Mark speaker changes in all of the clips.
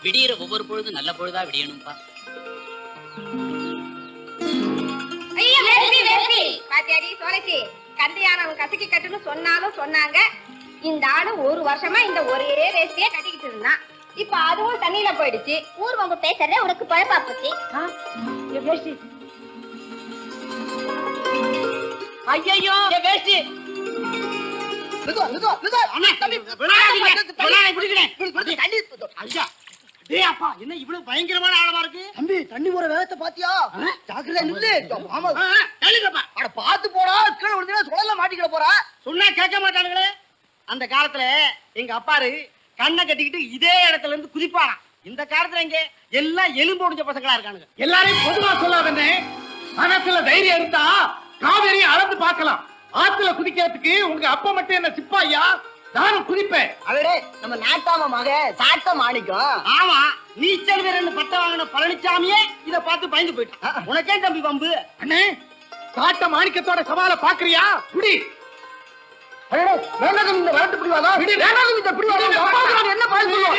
Speaker 1: விடியிற ஒவ்வொரு பொழுதும் நல்ல பொழுதா விடியணும்பா.
Speaker 2: பாத்தியாடி சோலைச்சி, கந்தையானவன் கசக்கி கட்டுன்னு சொன்னாலும் சொன்னாங்க. இந்த ஆளு ஒரு வருஷமா இந்த ஒரே வேஷ்டியே கட்டிக்கிட்டு இருந்தான். இப்ப அதுவும் தண்ணியில போயிடுச்சு. ஊர் வம்பு பேசுறதே உனக்கு பழப்பா போச்சு.
Speaker 1: ஐயோ வேஷ்டி என்ன இவ்வளவு பயங்கரமான ஆழமா இருக்கு
Speaker 3: தம்பி? தண்ணி போற வேகத்தை பாத்தியா? ஜாக்கிரதை நில்லு.
Speaker 1: பாத்து
Speaker 3: போடா, கீழே விழுந்தா சுழல்ல மாட்டிக்கிட போறா.
Speaker 1: சொன்னா கேட்க மாட்டானுங்களே. அந்த காலத்துல எங்க அப்பாரு கண்ணை கட்டிக்கிட்டு இதே இடத்துல இருந்து குதிப்பாராம். இந்த காலத்துல இங்க எல்லாம் எலும்பு ஒடிஞ்ச பசங்களா இருக்கானுங்க.
Speaker 4: எல்லாரையும் பொதுவா சொல்லாதே, மனசுல தைரியம் இருந்தா காவேரியை அளந்து பார்க்கலாம். ஆத்துல குதிக்கிறதுக்கு உங்க அப்பா மட்டும் என்ன சிப்பாயா? நானும் குதிப்பேன்.
Speaker 3: அவரே நம்ம நாட்டாம மக சாட்ட மாணிக்கம்.
Speaker 1: ஆமா, நீச்சல் வீரன் பட்ட வாங்கின பழனிசாமியே இத பார்த்து பயந்து போயிட்டான். உனக்கே தம்பி பம்பு.
Speaker 4: அண்ணே, சாட்ட மாணிக்கத்தோட சவாலை பாக்குறியா? குடி.
Speaker 3: வேண்டாம் இந்த விரட்டு பிடிவாதா? வேண்டாம் இந்த பிடிவாதா? என்ன பயன் சொல்லுவோம்?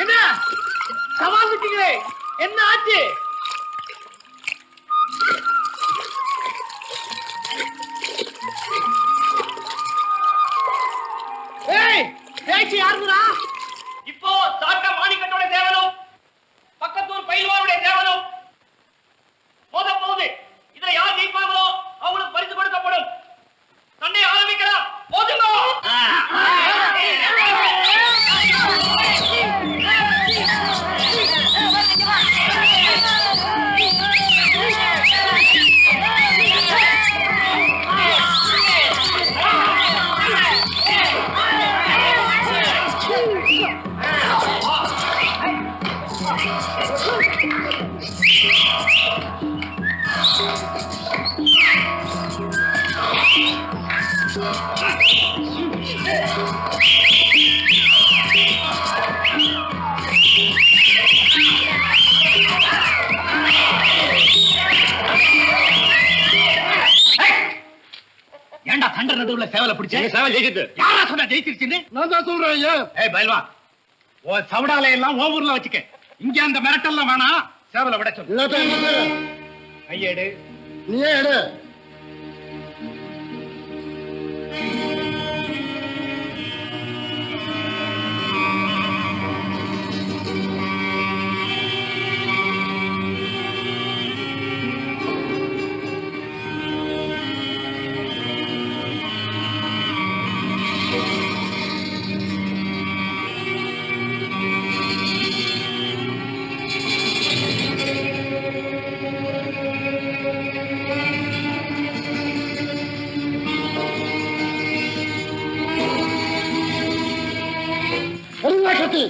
Speaker 4: என்ன சவால் விட்டீங்களே, என்ன ஆச்சு? யாருங்களா?
Speaker 5: இப்போ சாட்ட மாணிக்கத்தோட தேவனும் பக்கத்தூர் பயில்வாருடைய தேவனும் மோத போகுது. இதுல யார் ஜெயிப்பாங்களோ அவங்களுக்கு பரிசு கொடுக்கப்படும். சண்டை ஆரம்பிக்கலாம். போதுங்க.
Speaker 4: ஏண்டா கண்ட நடுவுல சேவலை பிடிச்ச? சேவல் ஜெயிக்குது. யாரா சொன்னா ஜெயிச்சிருச்சுன்னு? நான் தான் சொல்றேன். ஏய் பைல்வா, ஓ சவடாலை எல்லாம் ஓ ஊர்ல வச்சுக்க. இங்க அந்த மிரட்டல்லாம் வேணாம். சேவலை விட சொல்லு. கையேடு. நீயே எடு. கட்டி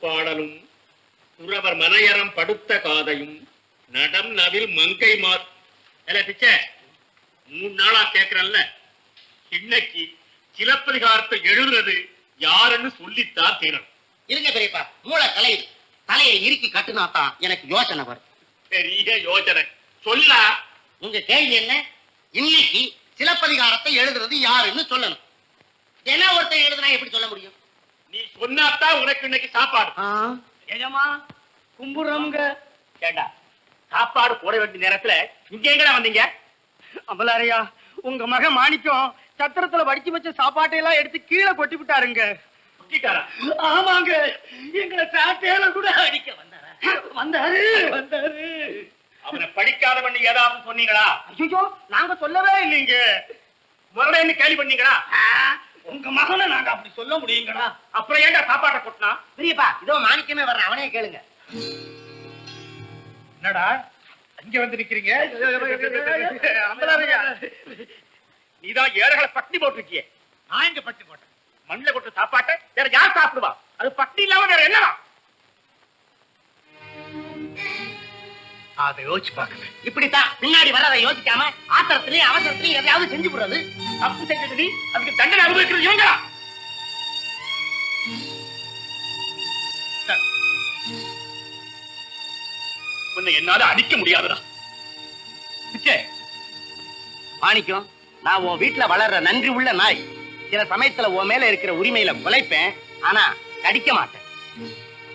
Speaker 5: பாடலும் துறவர் மனையறம் படுத்த காதையும் நடம் நவில் மங்கை மாத் பிச்சை 3 நாளா கேக்குறல்ல, இன்னைக்கு சிலப்பதிகாரத்தை எழுதுறது யாருன்னு சொல்லித்தான் தீரணும்.
Speaker 1: இருங்க பெரியப்பா, மூளை கலையுது. தலையை இறுக்கி கட்டுனாதான் எனக்கு யோசனை வரும்.
Speaker 5: பெரிய யோசனை சொல்லா.
Speaker 1: உங்க கேள்வி என்ன? இன்னைக்கு சிலப்பதிகாரத்தை எழுதுறது யாருன்னு சொல்லணும். என்ன ஒருத்தர் எழுதுனா எப்படி சொல்ல முடியும்?
Speaker 5: நீ சொன்னாத்தான் உனக்கு இன்னைக்கு சாப்பாடு.
Speaker 1: ஏஜமா கும்புறவங்க
Speaker 5: கேட்டா சாப்பாடு போட வேண்டிய நேரத்துல இங்க எங்கடா வந்தீங்க?
Speaker 1: அம்பலாரியா, உங்க மகன் மாணிக்கம் சத்திரத்துல வடிச்சு வச்ச சாப்பாட்டை எல்லாம் எடுத்து கீழே கொட்டி விட்டாருங்க.
Speaker 5: கொட்டிட்டாரா?
Speaker 1: ஆமாங்க, எங்களை சாட்டையில கூட அடிக்க வந்தாரு.
Speaker 5: அவனை படிக்காதவன் ஏதாவது சொன்னீங்களா?
Speaker 1: ஐயோ, நாங்க சொல்லவே இல்லைங்க.
Speaker 5: முரடைன்னு கேள்வி பண்ணீங்களா?
Speaker 1: உங்க மகனை நாங்க அப்படி சொல்ல முடியுங்களா?
Speaker 5: அப்புறம் ஏன்டா சாப்பாட்டை கொட்டினா?
Speaker 1: பெரியப்பா, இதோ மாணிக்கமே வர்ற, அவனே கேளுங்க.
Speaker 4: என்னடா இங்க வந்து நிக்கிறீங்க?
Speaker 5: அம்பலாரியா, நீதான் ஏழைகளை பட்டி போட்டிருக்கிய.
Speaker 4: நான் எங்க பட்டி போட்டேன்?
Speaker 5: மண்ணில கொட்ட சாப்பாட்டை வேற யார் சாப்பிடுவா? அது பட்டி இல்லாம வேற என்ன?
Speaker 4: அதை யோசிச்சு பாக்குறேன்.
Speaker 1: இப்படித்தான் பின்னாடி வர்றதை யோசிக்காம ஆத்திரத்திலையும் அவசரத்திலையும் எதையாவது செஞ்சு போடுறது.
Speaker 5: தப்பு செஞ்சது நீ, அதுக்கு தண்டனை அனுபவிக்கிறது இவங்களா? உன்னை என்னால அடிக்க முடியாதுடா.
Speaker 1: மாணிக்கம், நான் உன் வீட்டுல வளர்ற நன்றி உள்ள நாய். சில சமயத்துல உன் மேல இருக்கிற உரிமையில குலைப்பேன், ஆனா கடிக்க மாட்டேன்.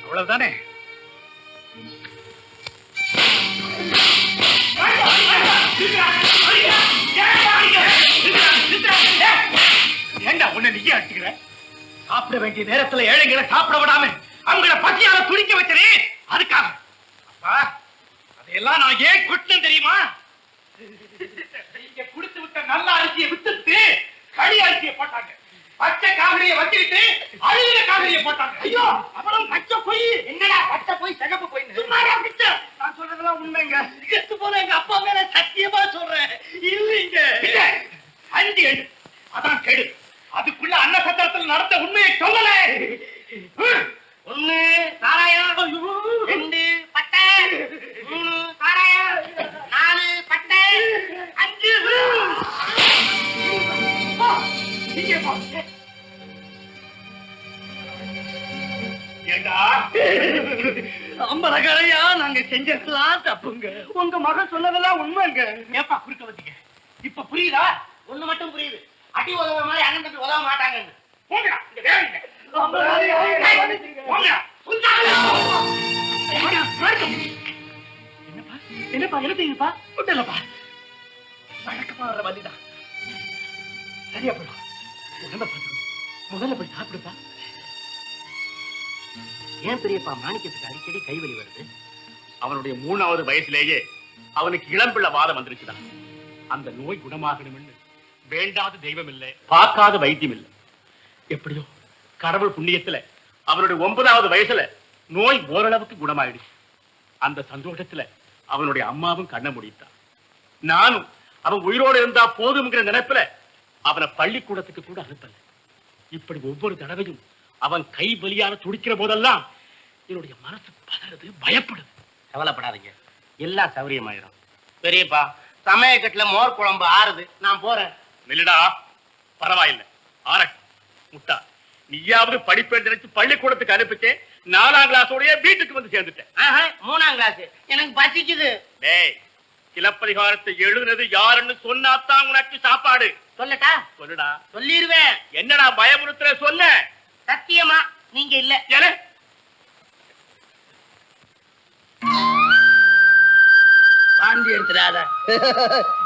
Speaker 4: அவ்வளவுதானே?
Speaker 5: ஏண்டா உன்னை நீயே அடிச்சுக்கிற? சாப்பிட வேண்டிய நேரத்துல ஏழைங்களை சாப்பிட விடாம அவங்கள பசியால துடிக்க வச்சனே, அதுக்காக. அப்பா, அதையெல்லாம் நான் ஏன் கொட்டேன் தெரியுமா? இங்க குடுத்து விட்ட நல்ல அரிசியை வித்துட்டு களி அரிசியை போட்டாங்க. பச்சை காவிரியை வச்சுக்கிட்டு அழுகிற காவிரியை போட்டாங்க. ஐயோ, அப்புறம் பச்சை போய் என்னடா பச்சை போய் சிகப்பு போய் சும்மாடா பிச்சை. நான் சொல்றதெல்லாம் உண்மைங்க. செத்து போன எங்க அப்பா மேல சத்தியமா சொல்றேன். இல்லைங்க, இல்ல அஞ்சு எடு, அதான் கெடு. அதுக்குள்ள அன்னசத்திரத்தில் நடந்த உண்மையை சொல்லல.
Speaker 1: ஒண்ணு சாராயம், ரெண்டு பட்டை, மூணு சாராயம், நாலு பட்டை, அஞ்சு.
Speaker 5: ஏண்டா
Speaker 1: அம்பலகரையா, நாங்க செஞ்சதெல்லாம் தப்புங்க. உங்க மகன் சொன்னதெல்லாம் உண்மைங்க.
Speaker 5: ஏப்பா குறுக்க வந்தீங்க? இப்ப புரியுதா?
Speaker 1: ஒண்ணு மட்டும் புரியுது, அடி உதவ மாதிரி அண்ணன் தம்பி உதவ மாட்டாங்கன்னு.
Speaker 5: போங்கடா, இங்க வேற இல்ல.
Speaker 1: அம்பலகரையா,
Speaker 5: போங்கடா.
Speaker 1: என்னப்பா என்ன செய்யுப்பா? விட்டலப்பா, வழக்கமா வர்ற வலிதான். சரியா போயிடும். உடம்ப பார்த்து முதல்ல போய் சாப்பிடுப்பா. ஏன் பெரியப்பா மாணிக்கத்துக்கு அடிக்கடி கைவலி வருது?
Speaker 5: அவனுடைய 3வது வயசுலேயே அவனுக்கு இளம்பிள்ளை வாதம் வந்துருச்சுதான். அந்த நோய் குணமாகணும்னு வேண்டாத தெய்வம் இல்லை, பார்க்காத வைத்தியம் இல்லை. எப்படியோ கடவுள் புண்ணியத்துல அவனுடைய 9வது வயசுல நோய் ஓரளவுக்கு குணமாயிடுச்சு. அந்த சந்தோஷத்துல அவனுடைய அம்மாவும் கண்ண முடித்தான். நானும் அவன் உயிரோடு இருந்தா போதும்ங்கிற நினைப்புல அவனை பள்ளிக்கூடத்துக்கு கூட அனுப்பல. இப்படி ஒவ்வொரு தடவையும் அவன் கை வலியான துடிக்கிற போதெல்லாம் என்னுடைய மனசு பதறது, பயப்படுது.
Speaker 1: கவலைப்படாதீங்க, எல்லாம் சௌரியமாயிரும். பெரியப்பா, சமயக்கட்டுல மோர் குழம்பு ஆறுது, நான் போறேன்.
Speaker 5: நில்லுடா, பரவாயில்லை, ஆரட்டும். முட்டா, நீயாவது படிப்பேன் நினைச்சு பள்ளிக்கூடத்துக்கு அனுப்பிச்சு 4ஆம் கிளாஸோடய வீட்டுக்கு வந்து சேர்ந்துட்டேன்.
Speaker 1: 3ஆம் கிளாஸ் எனக்கு பசிக்குது.
Speaker 5: டேய், சிலப்பதிகாரத்தை எழுதுனது யாருன்னு சொன்னாத்தான் உனக்கு சாப்பாடு.
Speaker 1: சொல்லட்டா?
Speaker 5: சொல்லுடா.
Speaker 1: சொல்லிருவேன்.
Speaker 5: என்னடா பயமுறுத்துற? சொல்ல.
Speaker 1: சத்தியமா நீங்க இல்ல.
Speaker 5: ஏல
Speaker 1: பாண்டி எடுத்துடாத.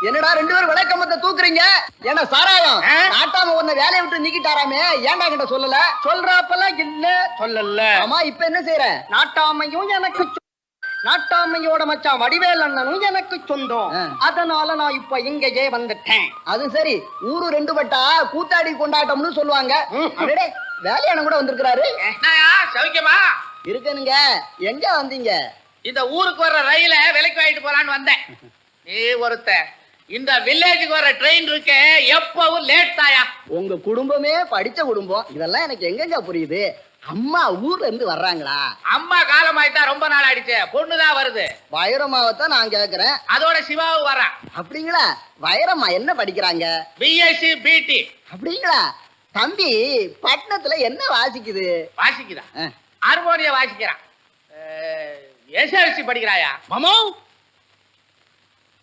Speaker 3: என்னடா 2 பேரும் விளக்கமத்தை தூக்குறீங்க? ஏன்னா சாராயம் நாட்டாம உன்னை வேலையை விட்டு நீக்கிட்டாராமே, ஏன்டா கிட்ட சொல்லல? சொல்றாப்பெல்லாம் இல்ல, சொல்லல. ஆமா, இப்ப என்ன செய்யற? நாட்டாமையும் எனக்கு நாட்டாமையோட மச்சான் வடிவேல் அண்ணனும் எனக்கு சொந்தம். அதனால நான் இப்ப இங்கேயே வந்துட்டேன். அது சரி, ஊரு 2 பட்டா கூத்தாடி கொண்டாட்டம்னு சொல்லுவாங்க. அடடே, வேலையான கூட வந்திருக்கிறாரு.
Speaker 1: சௌக்கியமா
Speaker 3: இருக்கனுங்க. எங்க வந்தீங்க?
Speaker 1: இந்த ஊருக்கு வர்ற ரயில விலைக்கு வாங்கிட்டு போலான்னு வந்தேன். நீ ஒருத்த இந்த வில்லேஜுக்கு வர ட்ரெயின் இருக்கு, எப்பவும் லேட் தாயா.
Speaker 3: உங்க குடும்பமே படிச்ச குடும்பம், இதெல்லாம் எனக்கு எங்கெங்க புரியுது. அம்மா ஊர்ல இருந்து வர்றாங்களா?
Speaker 1: அம்மா காலமாயிட்டா ரொம்ப நாள் ஆயிடுச்சு, பொண்ணுதான் வருது.
Speaker 3: வைரமாவத்தான் நான் கேக்குறேன்.
Speaker 1: அதோட சிவாவும் வர்றான்.
Speaker 3: அப்படிங்களா? வைரம்மா என்ன படிக்கிறாங்க?
Speaker 1: பிஎஸ்சி பிடி.
Speaker 3: அப்படிங்களா? தம்பி பட்டணத்துல என்ன வாசிக்குது?
Speaker 6: வாசிக்குதா? ஹார்மோனிய வாசிக்கிறான். எஸ்எல்சி படிக்கிறாயா?
Speaker 4: மாமா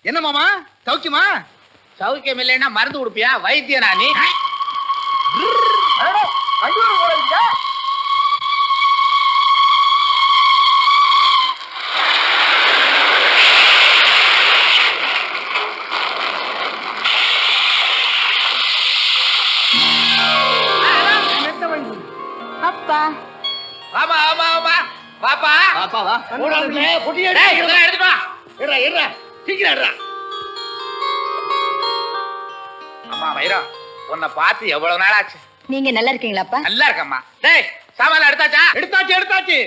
Speaker 4: என்ன மாமா சௌக்கியமா?
Speaker 6: சௌக்கியம் இல்லைன்னா மருந்து கொடுப்பியா? வைத்தியனா நீ?
Speaker 2: அப்பா
Speaker 6: வாமா வாமா வாமா வாப்பா.
Speaker 3: பாப்பா வா.
Speaker 6: டேய், இதெல்லாம் எடுத்துட்டு வா. சீக்கிரம் எடுறா. அம்மா வைரம், உன்னை பார்த்து எவ்வளவு நாள் ஆச்சு?
Speaker 2: நீங்க நல்லா இருக்கீங்களாப்பா?
Speaker 6: நல்லா இருக்கம்மா. டேய், சாமான் எடுத்தாச்சா?
Speaker 4: எடுத்தாச்சு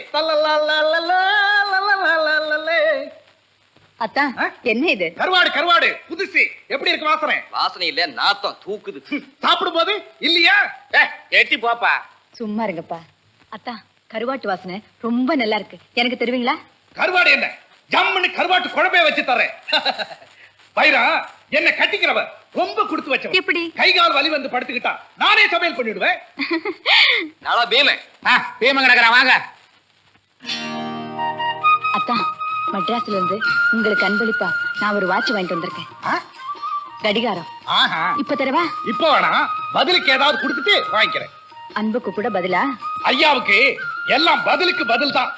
Speaker 2: அத்தா என்ன இது?
Speaker 4: கருவாடு புதுசு. எப்படி இருக்கு வாசனை?
Speaker 3: வாசனை இல்ல, நாத்தம் தூக்குது.
Speaker 4: சாப்பிடும் போது இல்லையா?
Speaker 6: டேய், எட்டி போப்பா.
Speaker 2: சும்மா இருங்கப்பா. அத்தா கருவாட்டு வாசனை ரொம்ப நல்லா இருக்கு, எனக்கு தருவீங்களா?
Speaker 4: கருவாடு என்ன ஜம்முன்னு கருவாட்டு குழம்பே வச்சு தரேன். வைரா என்ன கட்டிக்கிறவ ரொம்ப கொடுத்து வச்சவ.
Speaker 2: எப்படி?
Speaker 4: கை கால் வலி வந்து படுத்துக்கிட்டா நானே சமையல் பண்ணிடுவேன்.
Speaker 3: நாளா பீமே.
Speaker 6: பீம கிடக்குறான், வாங்க.
Speaker 2: அத்தா மெட்ராஸ்ல இருந்து உங்களுக்கு அன்பளிப்பா நான் ஒரு வாட்ச் வாங்கிட்டு வந்திருக்கேன். கடிகாரம்.
Speaker 4: ஆஹா,
Speaker 2: இப்ப தரவா?
Speaker 4: இப்போ வேணாம், பதிலுக்கு ஏதாவது கொடுத்துட்டு வாங்கிக்கிறேன்.
Speaker 2: அன்புக்கு கூட பதிலா?
Speaker 4: ஐயாவுக்கு எல்லாம் பதிலுக்கு பதில் தான்.